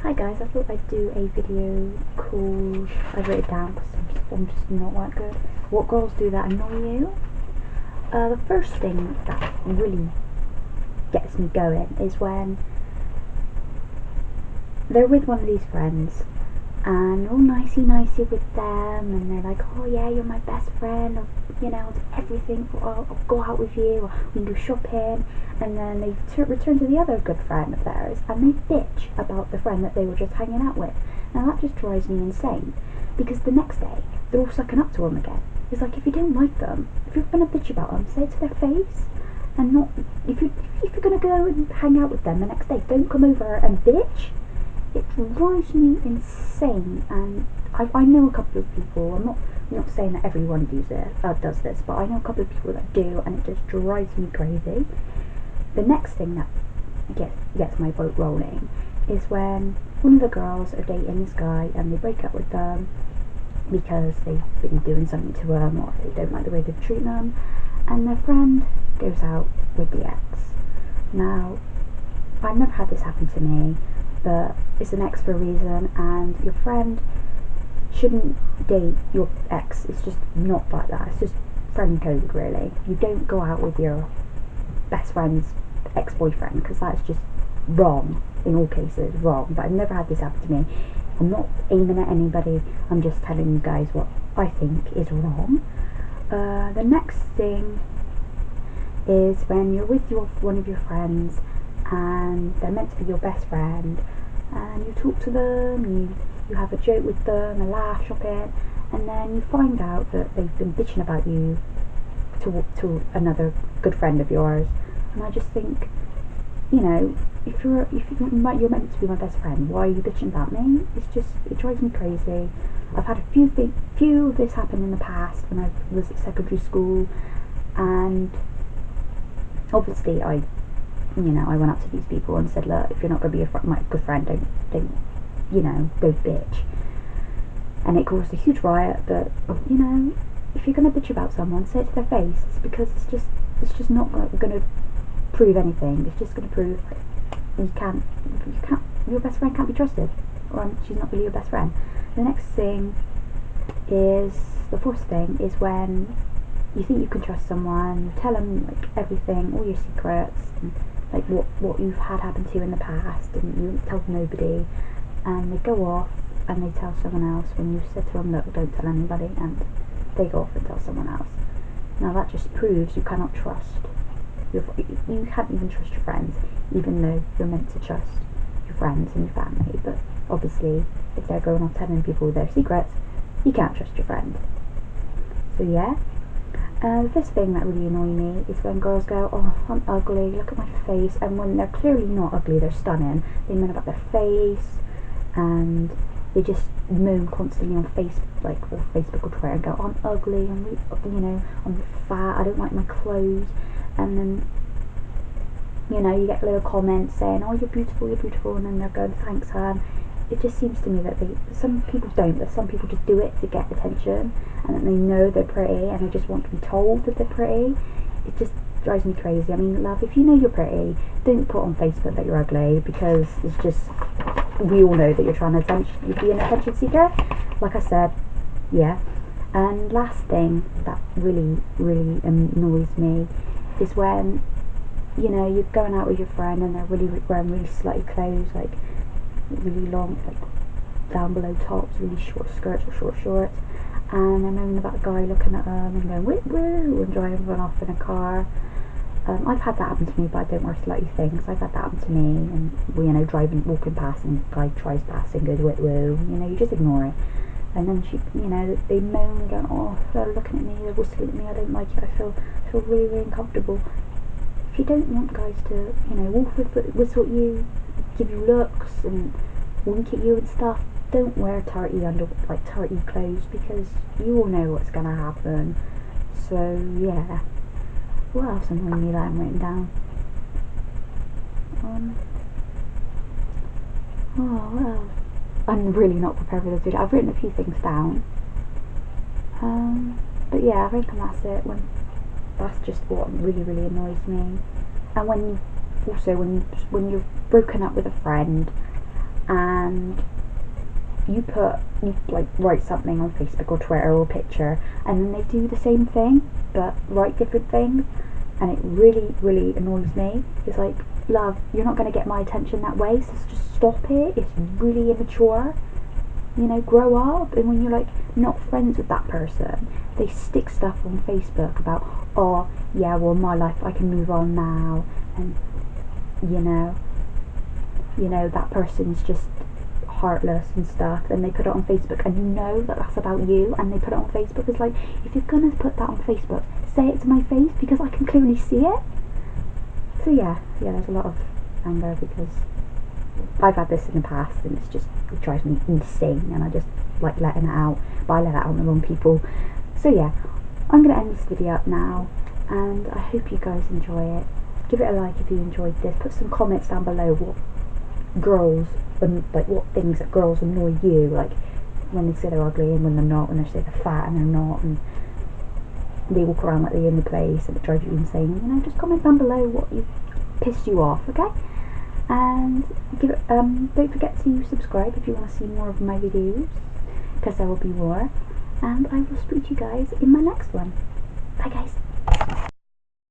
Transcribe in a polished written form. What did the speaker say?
Hi guys, I thought I'd do a video called, I wrote it down because I'm just not that good. What girls do that annoy you? The first thing that really gets me going is when they're with one of these friends and all nicey with them, and they're like, oh yeah, you're my best friend, I'll do everything, I'll go out with you, or we can go shopping, and then they return to the other good friend of theirs and they bitch about the friend that they were just hanging out with. Now that just drives me insane, because the next day they're all sucking up to them again. It's like, if you don't like them, if you're gonna bitch about them, say it to their face, and not, if you're gonna go and hang out with them the next day, don't come over and bitch. It drives me insane, and I know a couple of people, I'm not saying that everyone does this, but I know a couple of people that do, and it just drives me crazy. The next thing that gets my boat rolling is when one of the girls are dating this guy and they break up with them because they've been doing something to them, or they don't like the way they treat them, and their friend goes out with the ex. Now, I've never had this happen to me, but it's an ex for a reason, and your friend shouldn't date your ex. It's just not like that. It's just friend code, really. You don't go out with your best friend's ex-boyfriend, because that's just wrong, in all cases, wrong. But I've never had this happen to me. I'm not aiming at anybody, I'm just telling you guys what I think is wrong. The next thing is when you're with one of your friends and they're meant to be your best friend, and you talk to them, you have a joke with them, a laugh, shopping, and then you find out that they've been bitching about you to another good friend of yours. And I just think, if you're meant to be my best friend, why are you bitching about me? It drives me crazy. I've had a few of this happen in the past when I was at secondary school, and obviously I went up to these people and said, look, if you're not going to be my good friend, don't go bitch. And it caused a huge riot, but if you're going to bitch about someone, say it to their face. It's because it's just not going to prove anything. It's just going to prove your best friend can't be trusted, or she's not really your best friend. The fourth thing is when you think you can trust someone, you tell them like everything, all your secrets, and like what you've had happen to you in the past, and you tell nobody, and they go off and they tell someone else when you said to them, look, don't tell anybody, and they go off and tell someone else. Now that just proves you cannot trust you can't even trust your friends, even though you're meant to trust your friends and your family. But obviously, if they're going off telling people their secrets, you can't trust your friend. So yeah. The first thing that really annoys me is when girls go, oh, I'm ugly, look at my face, and when they're clearly not ugly, they're stunning. They moan about their face, and they just moan constantly on Facebook or Twitter, and go, I'm ugly, I'm fat, I don't like my clothes, and then you get little comments saying, oh, you're beautiful, and then they're going, thanks, hun. It just seems to me that some people don't, but some people just do it to get attention, and then they know they're pretty and they just want to be told that they're pretty. It just drives me crazy. I mean, love, if you know you're pretty, don't put on Facebook that you're ugly, because it's just, we all know that you're trying to you'd be an attention seeker, like I said. Yeah. And last thing that really annoys me is when you're going out with your friend and they're wearing really slutty clothes, like really long, like down below tops, really short skirts or short shorts, and they're moaning about a guy looking at them and going woo, and driving off in a car. I've had that happen to me, but I don't wear slutty things. I've had that happen to me, and walking past, and a guy tries past and goes woo, you just ignore it. And then they moan and go, oh, they're looking at me, they're whistling at me, I don't like it, I feel really uncomfortable. If you don't want guys to, whistle at you, give you looks and wink at you and stuff, don't wear tarty clothes, because you all know what's gonna happen. So yeah. What else annoyed me that I haven't written down? What else? I'm really not prepared for this video. I've written a few things down. But yeah, I think that's it. That's just what really annoys me. And when you've broken up with a friend and you like write something on Facebook or Twitter or picture, and then they do the same thing but write different things, and it really, really annoys me. It's like, love, you're not going to get my attention that way, so just stop it. It's really immature. You know, grow up. And when you're like not friends with that person, they stick stuff on Facebook about, oh yeah, well, my life, I can move on now, and you know that person's just heartless and stuff, and they put it on Facebook, and you know that that's about you, and they put it on Facebook. It's like, if you're gonna put that on Facebook, say it to my face, because I can clearly see it. So yeah, there's a lot of anger because I've had this in the past, and it drives me insane, and I just like letting it out, but I let it out on the wrong people. So yeah, I'm gonna end this video up now, and I hope you guys enjoy it. Give it a like if you enjoyed this. Put some comments down below what girls, and like what things that girls annoy you, like when they say they're ugly and when they're not, when they say they're fat and they're not, and they walk around like they own the place and it drives you insane. You know, just comment down below what pissed you off, okay? And don't forget to subscribe if you want to see more of my videos, because there will be more, and I will speak to you guys in my next one. Bye guys.